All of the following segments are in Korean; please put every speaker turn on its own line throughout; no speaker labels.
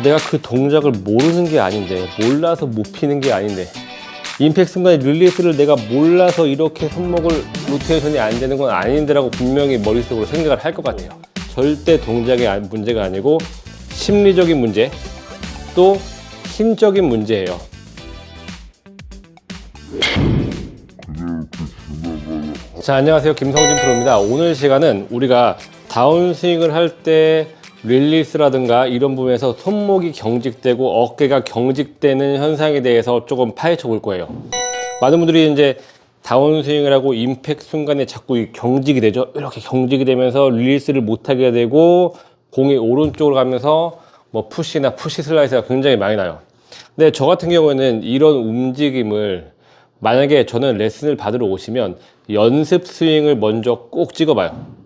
내가 그 동작을 모르는 게 아닌데, 몰라서 못 피는 게 아닌데, 임팩트 순간에 릴리스를 내가 몰라서 이렇게 손목을 로테이션이 안 되는 건 아닌데라고 분명히 머릿속으로 생각을 할 것 같아요. 절대 동작의 문제가 아니고 심리적인 문제, 또 힘적인 문제예요. 자, 안녕하세요. 김성진 프로입니다. 오늘 시간은 우리가 다운스윙을 할 때 릴리스라든가 이런 부분에서 손목이 경직되고 어깨가 경직되는 현상에 대해서 조금 파헤쳐 볼 거예요. 많은 분들이 이제 다운스윙을 하고 임팩트 순간에 자꾸 경직이 되죠. 이렇게 경직이 되면서 릴리스를 못하게 되고 공이 오른쪽으로 가면서 뭐 푸시나 푸시 슬라이스가 굉장히 많이 나요. 근데 저 같은 경우에는 이런 움직임을 만약에 저는 레슨을 받으러 오시면 연습 스윙을 먼저 꼭 찍어봐요.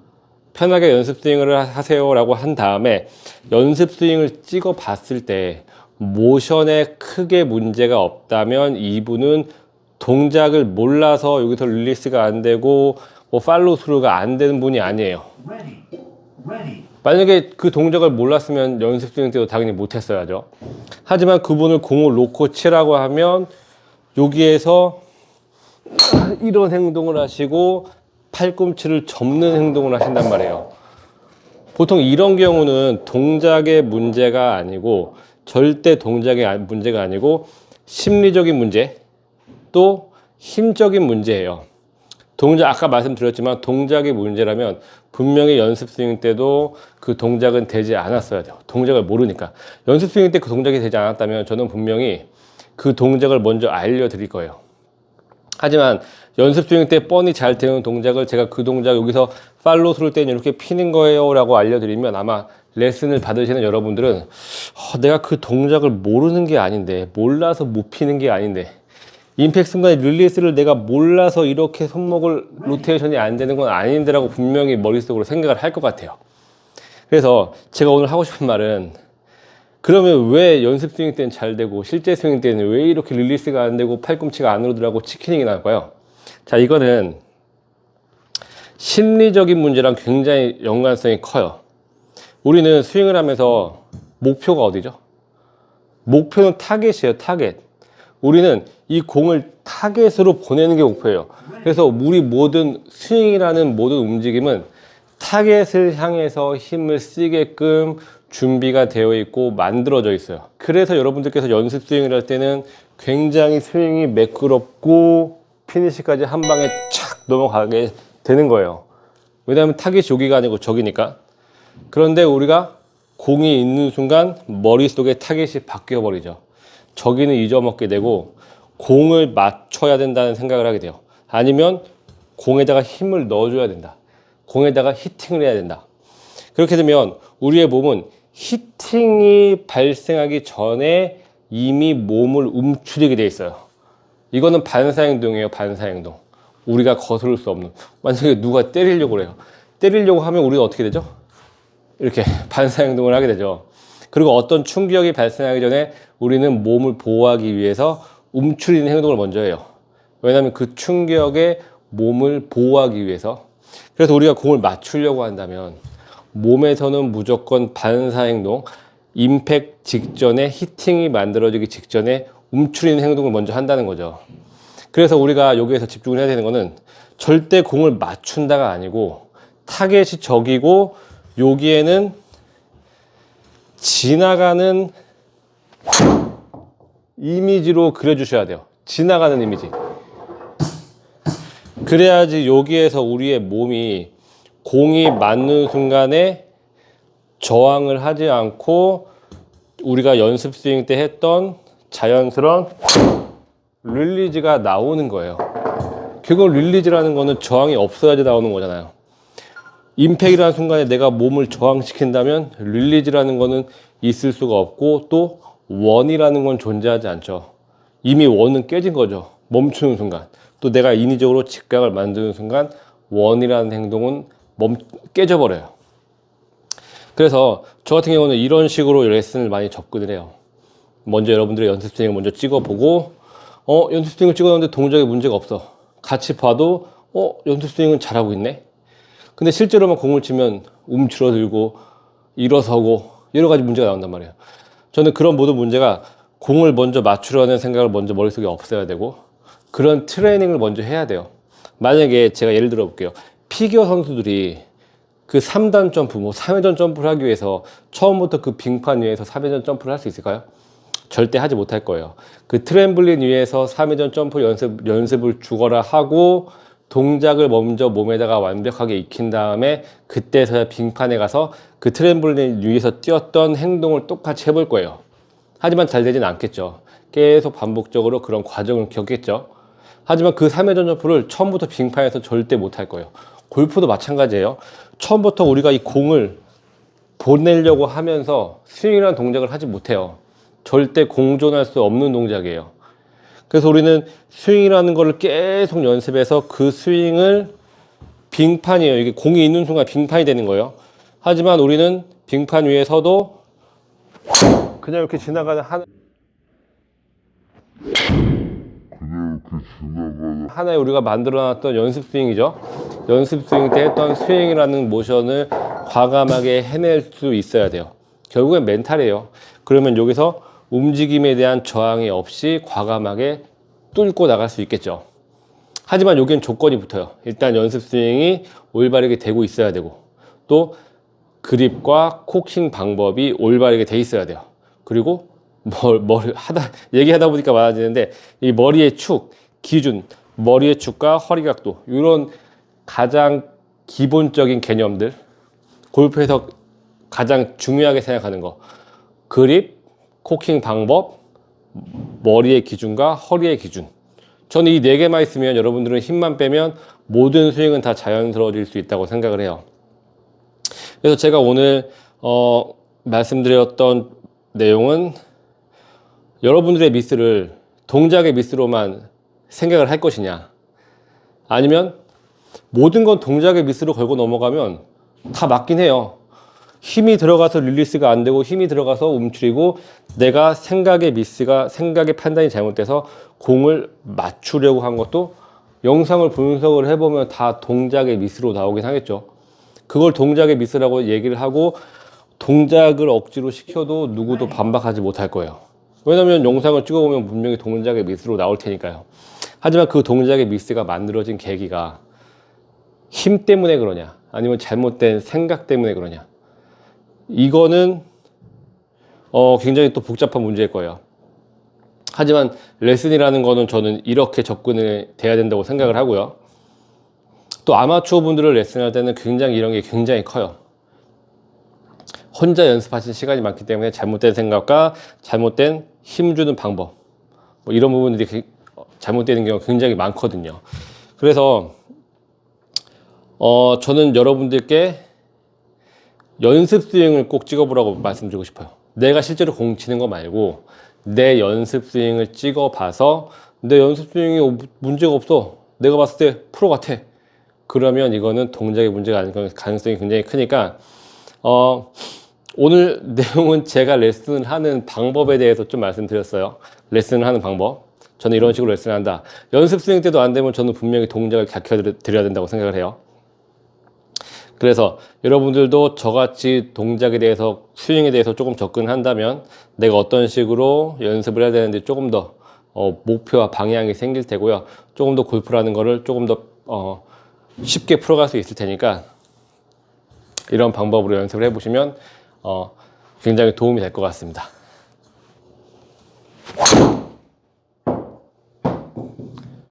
편하게 연습 스윙을 하세요 라고 한 다음에 연습 스윙을 찍어 봤을 때 모션에 크게 문제가 없다면 이분은 동작을 몰라서 여기서 릴리스가 안 되고 뭐 팔로우 스루가 안 되는 분이 아니에요. 만약에 그 동작을 몰랐으면 연습 스윙 때도 당연히 못했어야죠. 하지만 그분을 공을 놓고 치라고 하면 여기에서 이런 행동을 하시고 팔꿈치를 접는 행동을 하신단 말이에요. 보통 이런 경우는 동작의 문제가 아니고 절대 동작의 문제가 아니고 심리적인 문제, 또 힘적인 문제예요. 동작, 아까 말씀드렸지만 동작의 문제라면 분명히 연습 스윙 때도 그 동작은 되지 않았어야 돼요. 동작을 모르니까. 연습 스윙 때 그 동작이 되지 않았다면 저는 분명히 그 동작을 먼저 알려드릴 거예요. 하지만 연습 스윙 때 뻔히 잘 되는 동작을 제가 그 동작 여기서 팔로우 스루 때는 이렇게 피는 거예요 라고 알려드리면 아마 레슨을 받으시는 여러분들은 내가 그 동작을 모르는 게 아닌데, 몰라서 못 피는 게 아닌데, 임팩트 순간에 릴리스를 내가 몰라서 이렇게 손목을 로테이션이 안 되는 건 아닌데 라고 분명히 머릿속으로 생각을 할 것 같아요. 그래서 제가 오늘 하고 싶은 말은, 그러면 왜 연습 스윙 때는 잘 되고 실제 스윙 때는 왜 이렇게 릴리스가 안 되고 팔꿈치가 안으로 들어가고 치킨이 나올까요? 자, 이거는 심리적인 문제랑 굉장히 연관성이 커요. 우리는 스윙을 하면서 목표가 어디죠? 목표는 타겟이에요. 타겟. 우리는 이 공을 타겟으로 보내는 게 목표예요. 그래서 우리 모든 스윙이라는 모든 움직임은 타겟을 향해서 힘을 쓰게끔 준비가 되어 있고 만들어져 있어요. 그래서 여러분들께서 연습 스윙을 할 때는 굉장히 스윙이 매끄럽고 피니시까지 한 방에 착 넘어가게 되는 거예요. 왜냐하면 타겟이 여기가 아니고 저기니까. 그런데 우리가 공이 있는 순간 머릿속에 타겟이 바뀌어 버리죠. 저기는 잊어먹게 되고 공을 맞춰야 된다는 생각을 하게 돼요. 아니면 공에다가 힘을 넣어줘야 된다. 공에다가 히팅을 해야 된다. 그렇게 되면 우리의 몸은 히팅이 발생하기 전에 이미 몸을 움츠리게 돼 있어요. 이거는 반사행동이에요. 반사행동. 우리가 거스를 수 없는. 만약에 누가 때리려고 그래요. 때리려고 하면 우리가 어떻게 되죠? 이렇게 반사행동을 하게 되죠. 그리고 어떤 충격이 발생하기 전에 우리는 몸을 보호하기 위해서 움츠리는 행동을 먼저 해요. 왜냐하면 그 충격에 몸을 보호하기 위해서. 그래서 우리가 공을 맞추려고 한다면 몸에서는 무조건 반사행동, 임팩트 직전에 히팅이 만들어지기 직전에 움츠리는 행동을 먼저 한다는 거죠. 그래서 우리가 여기에서 집중을 해야 되는 거는 절대 공을 맞춘다가 아니고 타겟이 저기고 여기에는 지나가는 이미지로 그려주셔야 돼요. 지나가는 이미지. 그래야지 여기에서 우리의 몸이 공이 맞는 순간에 저항을 하지 않고 우리가 연습 스윙 때 했던 자연스러운 릴리즈가 나오는 거예요. 결국 릴리즈라는 거는 저항이 없어야지 나오는 거잖아요. 임팩이라는 순간에 내가 몸을 저항시킨다면 릴리즈라는 거는 있을 수가 없고 또 원이라는 건 존재하지 않죠. 이미 원은 깨진 거죠. 멈추는 순간. 또 내가 인위적으로 직각을 만드는 순간 원이라는 행동은 깨져버려요. 그래서 저 같은 경우는 이런 식으로 레슨을 많이 접근을 해요. 먼저 여러분들의 연습 스윙을 먼저 찍어보고 연습 스윙을 찍었는데 동작에 문제가 없어. 같이 봐도 연습 스윙은 잘하고 있네. 근데 실제로만 공을 치면 움츠러들고 일어서고 여러 가지 문제가 나온단 말이에요. 저는 그런 모든 문제가 공을 먼저 맞추려는 생각을 먼저 머릿속에 없애야 되고 그런 트레이닝을 먼저 해야 돼요. 만약에 제가 예를 들어 볼게요. 피겨 선수들이 그 3단 점프, 뭐 3회전 점프를 하기 위해서 처음부터 그 빙판 위에서 3회전 점프를 할 수 있을까요? 절대 하지 못할 거예요. 그 트램블린 위에서 3회전 점프 연습을 주거라 하고 동작을 먼저 몸에다가 완벽하게 익힌 다음에 그때서야 빙판에 가서 그 트램블린 위에서 뛰었던 행동을 똑같이 해볼 거예요. 하지만 잘 되진 않겠죠. 계속 반복적으로 그런 과정을 겪겠죠. 하지만 그 3회전 점프를 처음부터 빙판에서 절대 못할 거예요. 골프도 마찬가지예요. 처음부터 우리가 이 공을 보내려고 하면서 스윙이라는 동작을 하지 못해요. 절대 공존할 수 없는 동작이에요. 그래서 우리는 스윙이라는 거를 계속 연습해서 그 스윙을 빙판이에요. 이게 공이 있는 순간 빙판이 되는 거예요. 하지만 우리는 빙판 위에서도 그냥 이렇게 지나가는 하나의 우리가 만들어놨던 연습 스윙이죠. 연습 스윙 때 했던 스윙이라는 모션을 과감하게 해낼 수 있어야 돼요. 결국엔 멘탈이에요. 그러면 여기서 움직임에 대한 저항이 없이 과감하게 뚫고 나갈 수 있겠죠. 하지만 여기엔 조건이 붙어요. 일단 연습 스윙이 올바르게 되고 있어야 되고 또 그립과 코킹 방법이 올바르게 돼 있어야 돼요. 그리고 얘기하다 보니까 많아지는데 이 머리의 축, 기준, 머리의 축과 허리 각도 이런 가장 기본적인 개념들 골프에서 가장 중요하게 생각하는 거 그립, 코킹 방법, 머리의 기준과 허리의 기준 저는 이 4개만 있으면 여러분들은 힘만 빼면 모든 스윙은 다 자연스러워질 수 있다고 생각을 해요. 그래서 제가 오늘 말씀드렸던 내용은 여러분들의 미스를 동작의 미스로만 생각을 할 것이냐 아니면 모든 건 동작의 미스로 걸고 넘어가면 다 맞긴 해요. 힘이 들어가서 릴리스가 안 되고 힘이 들어가서 움츠리고 내가 생각의 판단이 잘못돼서 공을 맞추려고 한 것도 영상을 분석을 해보면 다 동작의 미스로 나오긴 하겠죠. 그걸 동작의 미스라고 얘기를 하고 동작을 억지로 시켜도 누구도 반박하지 못할 거예요. 왜냐면 영상을 찍어보면 분명히 동작의 미스로 나올 테니까요. 하지만 그 동작의 미스가 만들어진 계기가 힘 때문에 그러냐 아니면 잘못된 생각 때문에 그러냐 이거는 굉장히 또 복잡한 문제일 거예요. 하지만 레슨이라는 거는 저는 이렇게 접근을 돼야 된다고 생각을 하고요. 또 아마추어 분들을 레슨할 때는 굉장히 이런 게 굉장히 커요. 혼자 연습하신 시간이 많기 때문에 잘못된 생각과 잘못된 힘주는 방법 뭐 이런 부분들이 잘못되는 경우가 굉장히 많거든요. 그래서 저는 여러분들께 연습 스윙을 꼭 찍어보라고 말씀드리고 싶어요. 내가 실제로 공 치는 거 말고 내 연습 스윙을 찍어봐서 내 연습 스윙이 문제가 없어 내가 봤을 때 프로 같아 그러면 이거는 동작의 문제가 아닐 가능성이 굉장히 크니까 오늘 내용은 제가 레슨을 하는 방법에 대해서 좀 말씀드렸어요. 레슨을 하는 방법 저는 이런 식으로 레슨을 한다. 연습 스윙 때도 안 되면 저는 분명히 동작을 가르쳐 드려야 된다고 생각을 해요. 그래서 여러분들도 저같이 동작에 대해서 스윙에 대해서 조금 접근한다면 내가 어떤 식으로 연습을 해야 되는지 조금 더 목표와 방향이 생길 테고요. 조금 더 골프라는 거를 조금 더 쉽게 풀어갈 수 있을 테니까 이런 방법으로 연습을 해보시면 굉장히 도움이 될 것 같습니다.